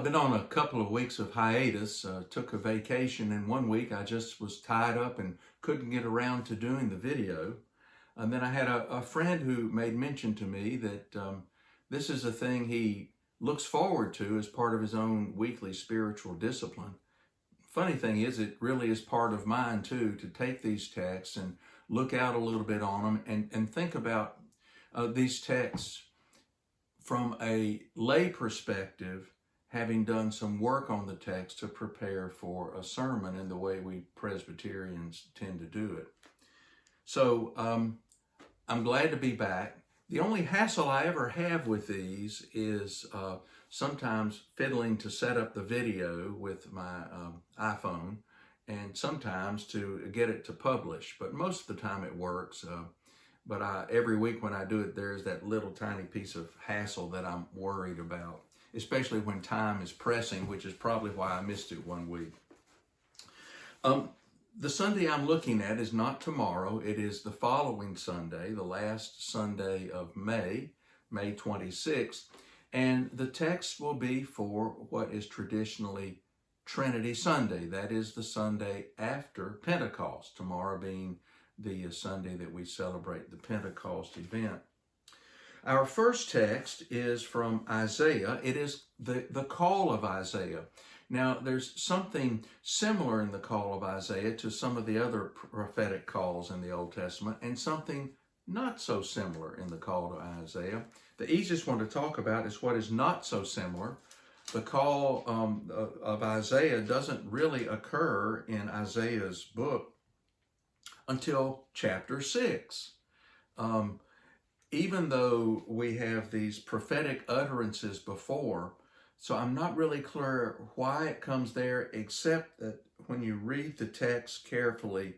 I've been on a couple of weeks of hiatus, took a vacation, and one week I just was tied up and couldn't get around to doing the video. And then I had a friend who made mention to me that this is a thing he looks forward to as part of his own weekly spiritual discipline. Funny thing is, it really is part of mine too, to take these texts and look out a little bit on them and think about these texts from a lay perspective, having done some work on the text to prepare for a sermon in the way we Presbyterians tend to do it. So I'm glad to be back. The only hassle I ever have with these is sometimes fiddling to set up the video with my iPhone, and sometimes to get it to publish. But most of the time it works. But every week when I do it, there's that little tiny piece of hassle that I'm worried about, especially when time is pressing, which is probably why I missed it one week. The Sunday I'm looking at is not tomorrow. It is the following Sunday, the last Sunday of May 26th. And the text will be for what is traditionally Trinity Sunday. That is the Sunday after Pentecost, tomorrow being the Sunday that we celebrate the Pentecost event. Our first text is from Isaiah. It is the call of Isaiah. Now, there's something similar in the call of Isaiah to some of the other prophetic calls in the Old Testament, and something not so similar in the call to Isaiah. The easiest one to talk about is what is not so similar. The call of Isaiah doesn't really occur in Isaiah's book until chapter 6. Even though we have these prophetic utterances before, so I'm not really clear why it comes there, except that when you read the text carefully,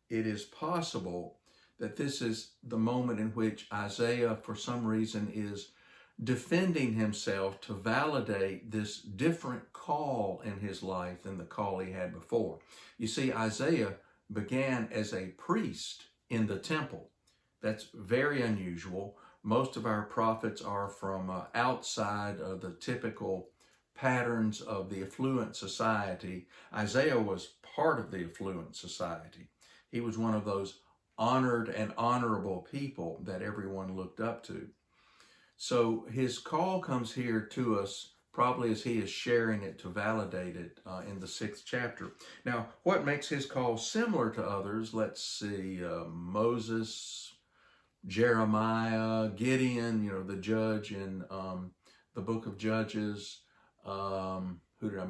it is possible that this is the moment in which Isaiah, for some reason, is defending himself to validate this different call in his life than the call he had before. You see, Isaiah began as a priest in the temple. That's very unusual. Most of our prophets are from outside of the typical patterns of the affluent society. Isaiah was part of the affluent society. He was one of those honored and honorable people that everyone looked up to. So his call comes here to us probably as he is sharing it to validate it in the 6th chapter. Now, what makes his call similar to others? Let's see, Moses, Jeremiah, Gideon, the judge in the book of Judges,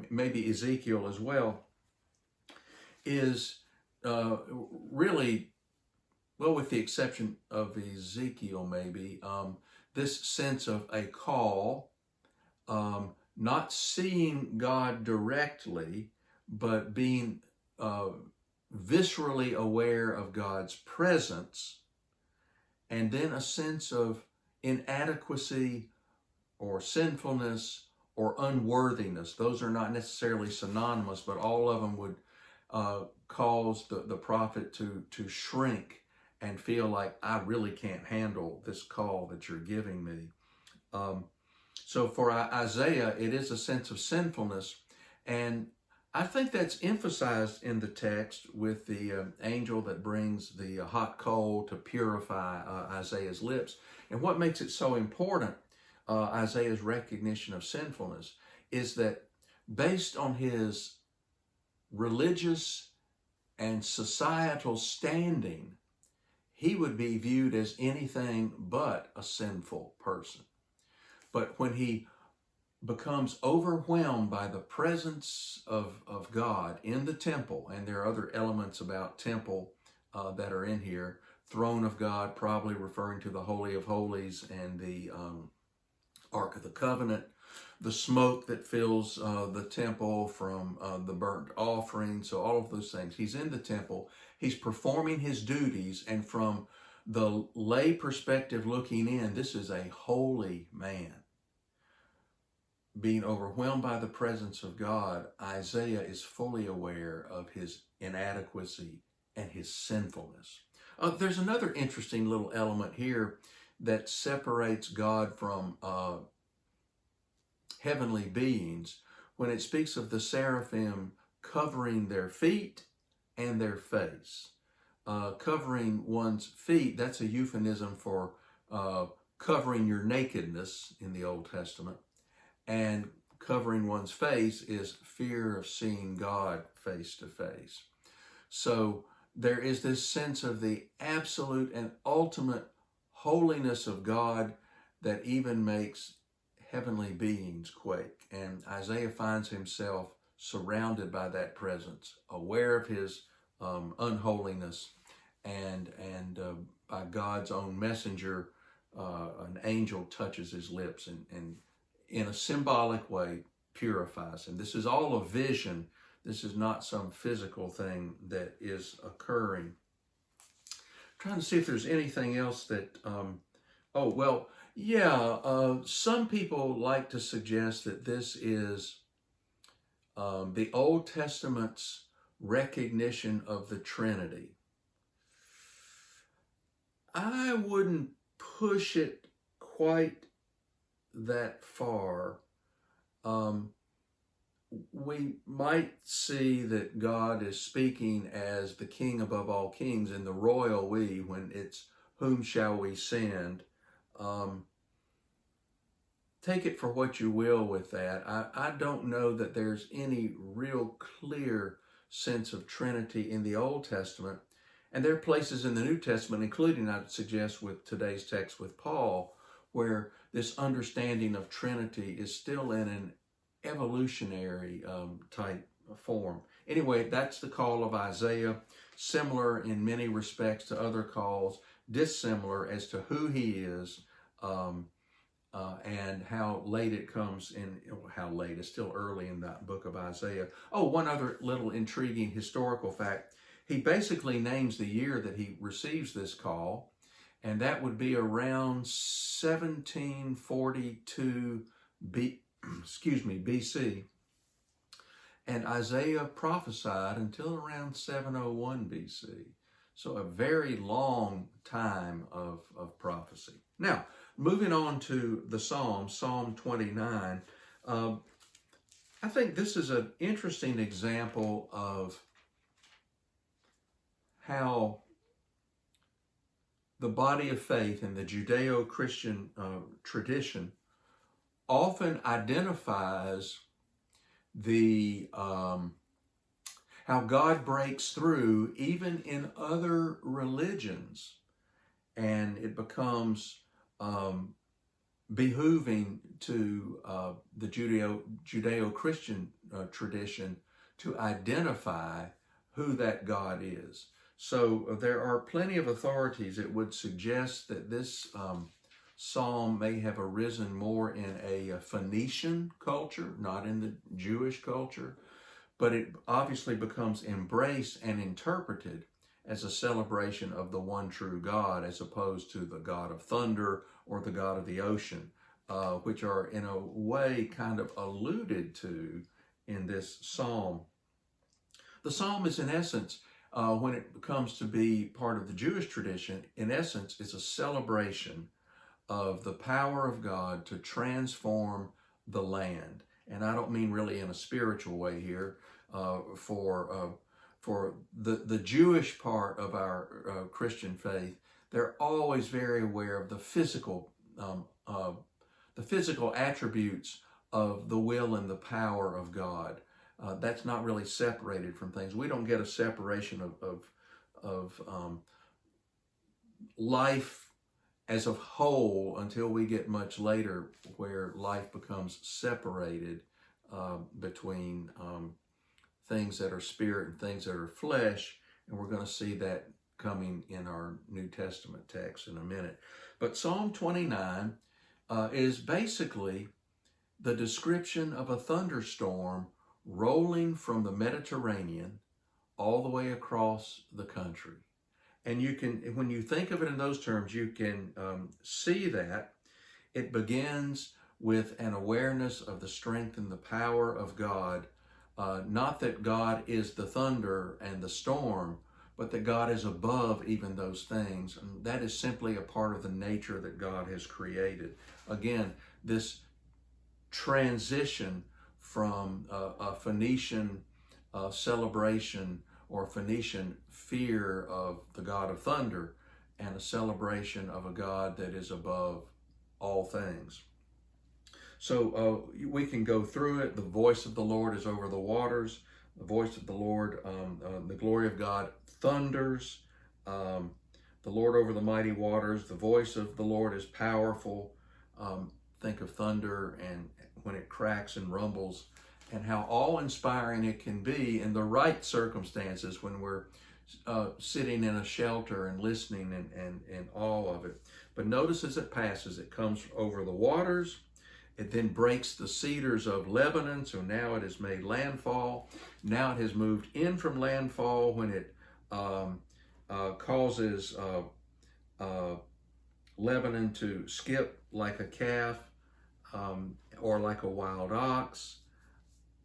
maybe Ezekiel as well, is really, well, with the exception of Ezekiel maybe, this sense of a call, not seeing God directly, but being viscerally aware of God's presence, and then a sense of inadequacy or sinfulness or unworthiness. Those are not necessarily synonymous, but all of them would cause the prophet to shrink and feel like, I really can't handle this call that you're giving me. So for Isaiah, it is a sense of sinfulness, and I think that's emphasized in the text with the angel that brings the hot coal to purify Isaiah's lips. And what makes it so important, Isaiah's recognition of sinfulness, is that based on his religious and societal standing, he would be viewed as anything but a sinful person. But when he becomes overwhelmed by the presence of God in the temple, and there are other elements about temple that are in here, throne of God probably referring to the Holy of Holies and the Ark of the Covenant, the smoke that fills the temple from the burnt offering, so all of those things. He's in the temple, he's performing his duties, and from the lay perspective looking in, this is a holy man. Being overwhelmed by the presence of God, Isaiah is fully aware of his inadequacy and his sinfulness. There's another interesting little element here that separates God from heavenly beings, when it speaks of the seraphim covering their feet and their face. Covering one's feet, that's a euphemism for covering your nakedness in the Old Testament. And covering one's face is fear of seeing God face to face. So there is this sense of the absolute and ultimate holiness of God that even makes heavenly beings quake. And Isaiah finds himself surrounded by that presence, aware of his unholiness, and by God's own messenger, an angel touches his lips and in a symbolic way purifies him. This is all a vision. This is not some physical thing that is occurring. I'm trying to see if there's anything else that, some people like to suggest that this is the Old Testament's recognition of the Trinity. I wouldn't push it quite that far. We might see that God is speaking as the King above all kings in the royal we, when it's whom shall we send. Take it for what you will with that. I don't know that there's any real clear sense of Trinity in the Old Testament. And there are places in the New Testament, including, I'd suggest, with today's text with Paul, where this understanding of Trinity is still in an evolutionary type form. Anyway, that's the call of Isaiah, similar in many respects to other calls, dissimilar as to who he is, and how late it comes in. How late? It's still early in that book of Isaiah. Oh, one other little intriguing historical fact. He basically names the year that he receives this call, and that would be around 1742 BC. And Isaiah prophesied until around 701 BC. So a very long time of prophecy. Now, moving on to the Psalm, Psalm 29, I think this is an interesting example of how the body of faith in the Judeo-Christian tradition often identifies the how God breaks through even in other religions, and it becomes behooving to the Judeo-Christian tradition to identify who that God is. So there are plenty of authorities that would suggest that this psalm may have arisen more in a Phoenician culture, not in the Jewish culture, but it obviously becomes embraced and interpreted as a celebration of the one true God, as opposed to the God of thunder or the God of the ocean, which are in a way kind of alluded to in this psalm. The psalm is, in essence, when it comes to be part of the Jewish tradition, in essence, it's a celebration of the power of God to transform the land. And I don't mean really in a spiritual way here. For the Jewish part of our Christian faith, they're always very aware of the physical attributes of the will and the power of God. That's not really separated from things. We don't get a separation of life as a whole until we get much later, where life becomes separated between things that are spirit and things that are flesh, and we're going to see that coming in our New Testament text in a minute. But Psalm 29 is basically the description of a thunderstorm rolling from the Mediterranean all the way across the country. And you can, when you think of it in those terms, you can see that it begins with an awareness of the strength and the power of God. Not that God is the thunder and the storm, but that God is above even those things. And that is simply a part of the nature that God has created. Again, this transition from a Phoenician celebration or Phoenician fear of the God of thunder and a celebration of a God that is above all things. So we can go through it. The voice of the Lord is over the waters. The voice of the Lord, the glory of God thunders. The Lord over the mighty waters. The voice of the Lord is powerful. Think of thunder and when it cracks and rumbles, and how awe-inspiring it can be in the right circumstances when we're sitting in a shelter and listening and in awe of it. But notice as it passes, it comes over the waters. It then breaks the cedars of Lebanon, so now it has made landfall. Now it has moved in from landfall when it causes Lebanon to skip like a calf or like a wild ox.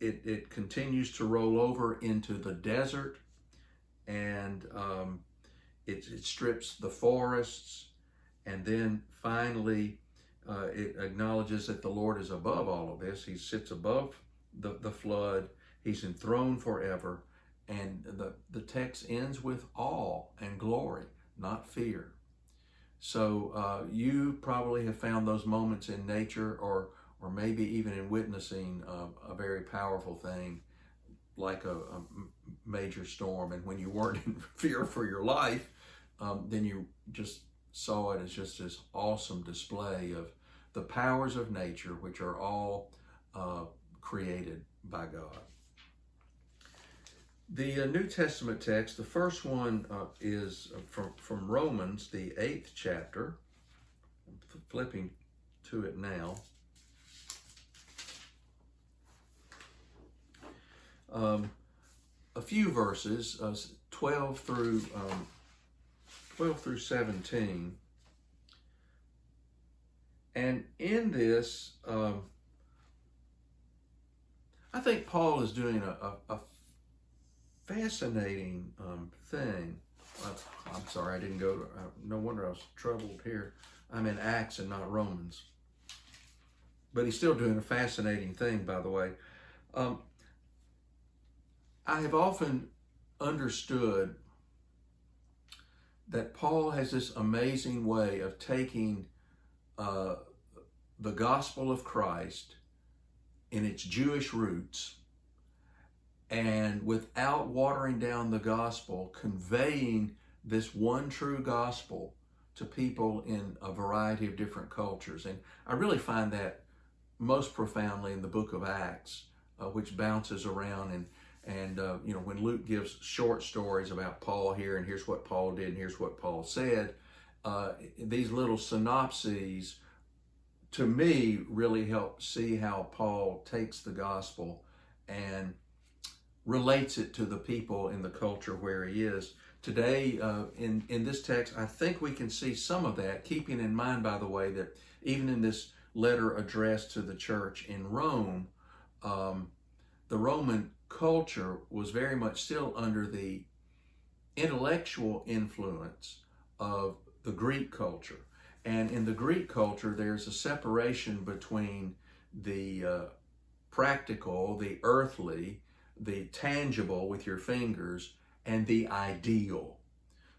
It continues to roll over into the desert, and it strips the forests, and then finally it acknowledges that the Lord is above all of this. He sits above the flood. He's enthroned forever. And the text ends with awe and glory, not fear. So you probably have found those moments in nature or maybe even in witnessing a very powerful thing like a major storm. And when you weren't in fear for your life, then you just saw it as just this awesome display of the powers of nature, which are all created by God. The New Testament text, the first one is from Romans, the 8th chapter. I'm flipping to it now. A few verses, 12 through 17. And in this, I think Paul is doing a fascinating thing. I'm sorry, I didn't go to, no wonder I was troubled here. I'm in Acts and not Romans. But he's still doing a fascinating thing, by the way. I have often understood that Paul has this amazing way of taking the gospel of Christ in its Jewish roots and without watering down the gospel, conveying this one true gospel to people in a variety of different cultures. And I really find that most profoundly in the book of Acts, which bounces around and you know, when Luke gives short stories about Paul here, and here's what Paul did, and here's what Paul said, these little synopses, to me, really help see how Paul takes the gospel and relates it to the people in the culture where he is. Today, in this text, I think we can see some of that, keeping in mind, by the way, that even in this letter addressed to the church in Rome, the Roman culture was very much still under the intellectual influence of the Greek culture. And in the Greek culture, there's a separation between the practical, the earthly, the tangible with your fingers, and the ideal.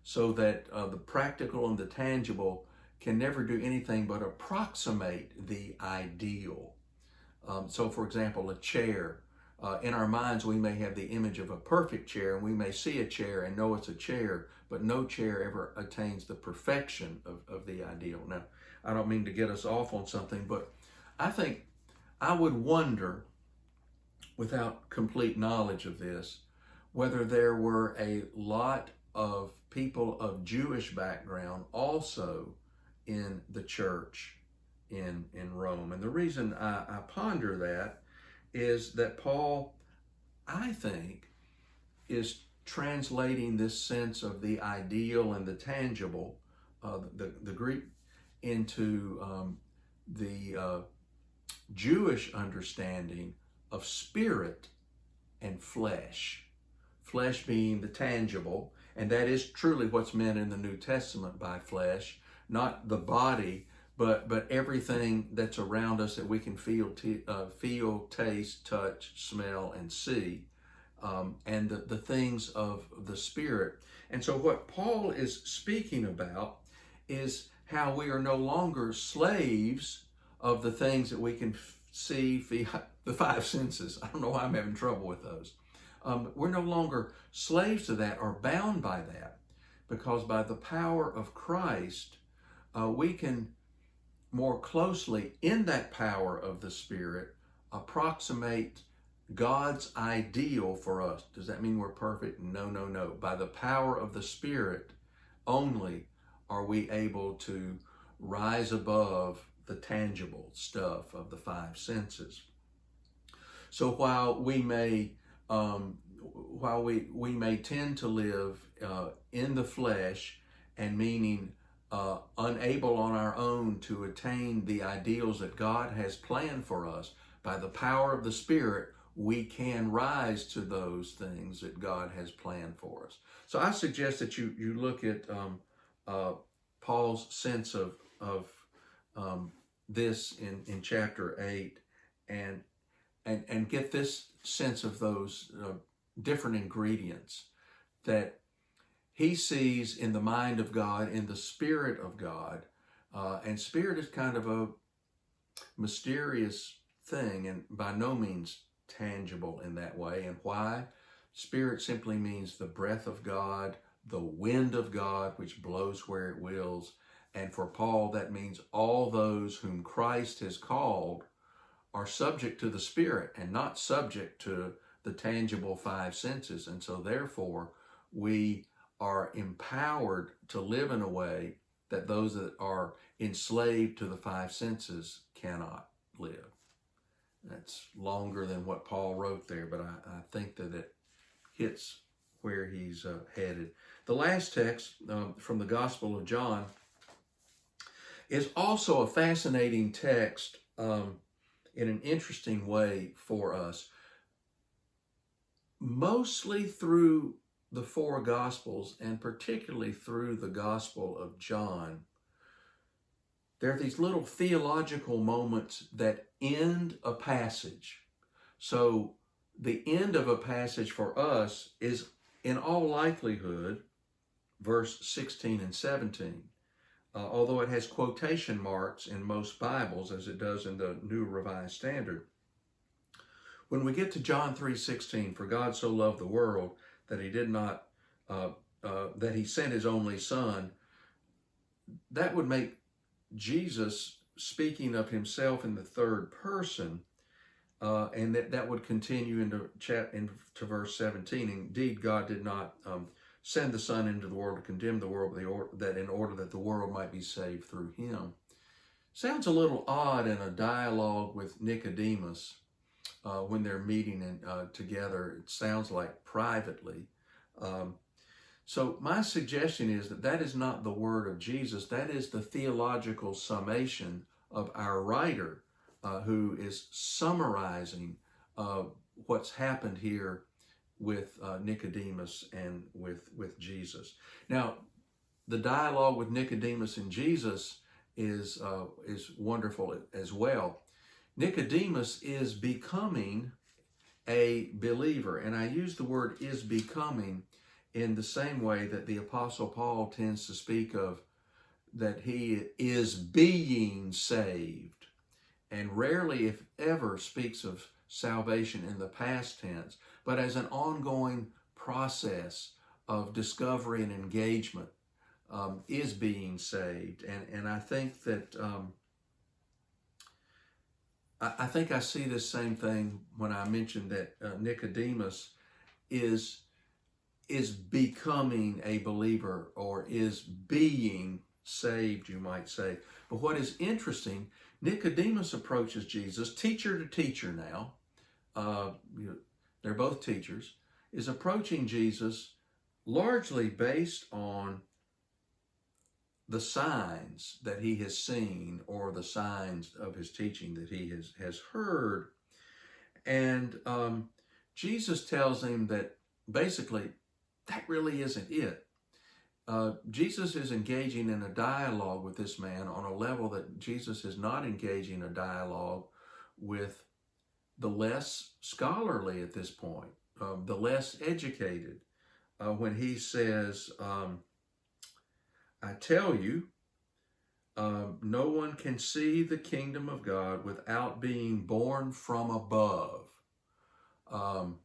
So that the practical and the tangible can never do anything but approximate the ideal. So for example, a chair. In our minds, we may have the image of a perfect chair, and we may see a chair and know it's a chair, but no chair ever attains the perfection of the ideal. Now, I don't mean to get us off on something, but I think I would wonder, without complete knowledge of this, whether there were a lot of people of Jewish background also in the church in Rome. And the reason I ponder that is that Paul, I think, is translating this sense of the ideal and the tangible, the Greek, into the Jewish understanding of spirit and flesh. Flesh being the tangible, and that is truly what's meant in the New Testament by flesh, not the body, but everything that's around us that we can feel, taste, touch, smell, and see, and the things of the Spirit. And so what Paul is speaking about is how we are no longer slaves of the things that we can see, feel, the five senses. I don't know why I'm having trouble with those. We're no longer slaves to that or bound by that, because by the power of Christ, we can more closely, in that power of the Spirit, approximate God's ideal for us. Does that mean we're perfect? No, no, no. By the power of the Spirit only are we able to rise above the tangible stuff of the five senses. So while we may tend to live in the flesh, and meaning unable on our own to attain the ideals that God has planned for us, by the power of the Spirit, we can rise to those things that God has planned for us. So I suggest that you look at Paul's sense of this in chapter 8, and get this sense of those different ingredients that he sees in the mind of God, in the Spirit of God. And Spirit is kind of a mysterious thing and by no means tangible in that way. And why? Spirit simply means the breath of God, the wind of God, which blows where it wills. And for Paul, that means all those whom Christ has called are subject to the Spirit and not subject to the tangible five senses. And so therefore, we are empowered to live in a way that those that are enslaved to the five senses cannot live. That's longer than what Paul wrote there, but I think that it hits where he's headed. The last text from the Gospel of John is also a fascinating text in an interesting way for us. Mostly through the four Gospels, and particularly through the Gospel of John, there are these little theological moments that end a passage. So the end of a passage for us is, in all likelihood, verse 16 and 17. Although it has quotation marks in most Bibles, as it does in the New Revised Standard. When we get to John 3:16, for God so loved the world that he did not, that he sent his only Son, that would make Jesus speaking of himself in the third person, and that would continue into verse 17. Indeed, God did not send the Son into the world to condemn the world, that in order that the world might be saved through him. Sounds a little odd in a dialogue with Nicodemus when they're meeting together. It sounds like privately. So my suggestion is that is not the word of Jesus. That is the theological summation of our writer, who is summarizing what's happened here with Nicodemus and with Jesus. Now, the dialogue with Nicodemus and Jesus is wonderful as well. Nicodemus is becoming a believer, and I use the word "is becoming" in the same way that the Apostle Paul tends to speak of that he is being saved, and rarely, if ever, speaks of salvation in the past tense, but as an ongoing process of discovery and engagement, is being saved. And I think that I see this same thing when I mentioned that Nicodemus is becoming a believer, or is being saved, you might say. But what is interesting, Nicodemus approaches Jesus, teacher to teacher now, they're both teachers, is approaching Jesus largely based on the signs that he has seen, or the signs of his teaching that he has heard. And Jesus tells him that basically that really isn't it. Jesus is engaging in a dialogue with this man on a level that Jesus is not engaging a dialogue with the less scholarly at this point, the less educated. When he says, I tell you, no one can see the kingdom of God without being born from above. Um,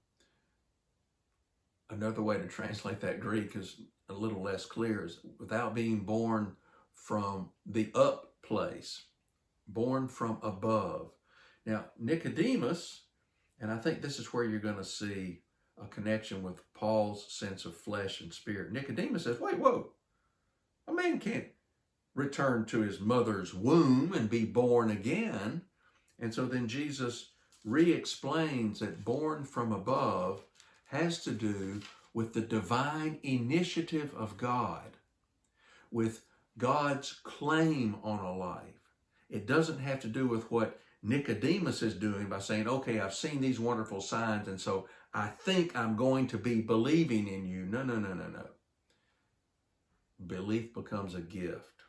Another way to translate that Greek is a little less clear, is without being born from the up place, born from above. Now, Nicodemus, and I think this is where you're going to see a connection with Paul's sense of flesh and spirit. Nicodemus says, wait, whoa, a man can't return to his mother's womb and be born again. And so then Jesus re-explains that born from above has to do with the divine initiative of God, with God's claim on a life. It doesn't have to do with what Nicodemus is doing by saying, okay, I've seen these wonderful signs, and so I think I'm going to be believing in you. No, no, no, no, no. Belief becomes a gift.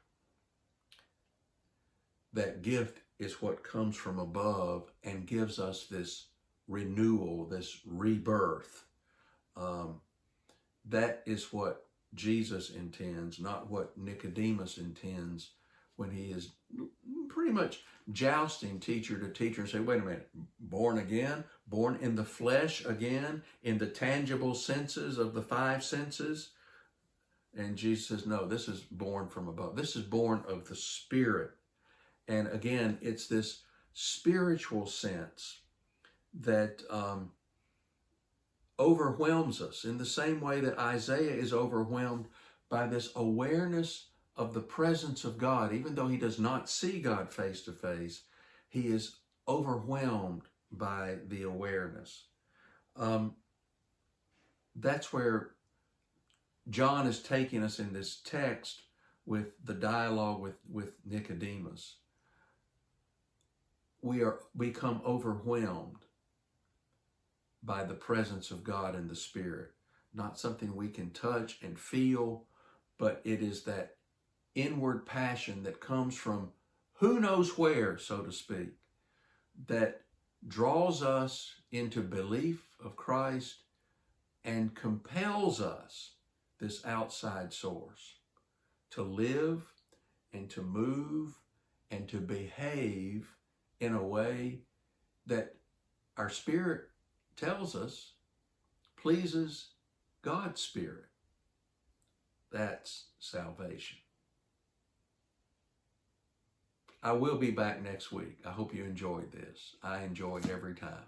That gift is what comes from above and gives us this renewal, this rebirth. That is what Jesus intends, not what Nicodemus intends when he is pretty much jousting teacher to teacher and say, wait a minute, born again, born in the flesh again, in the tangible senses of the five senses. And Jesus says, no, this is born from above. This is born of the Spirit. And again, it's this spiritual sense that overwhelms us in the same way that Isaiah is overwhelmed by this awareness of the presence of God. Even though he does not see God face to face, he is overwhelmed by the awareness. That's where John is taking us in this text with the dialogue with Nicodemus. We become overwhelmed by the presence of God and the Spirit. Not something we can touch and feel, but it is that inward passion that comes from who knows where, so to speak, that draws us into belief of Christ and compels us, this outside source, to live and to move and to behave in a way that our spirit tells us pleases God's Spirit. That's salvation. I will be back next week. I hope you enjoyed this. I enjoyed every time.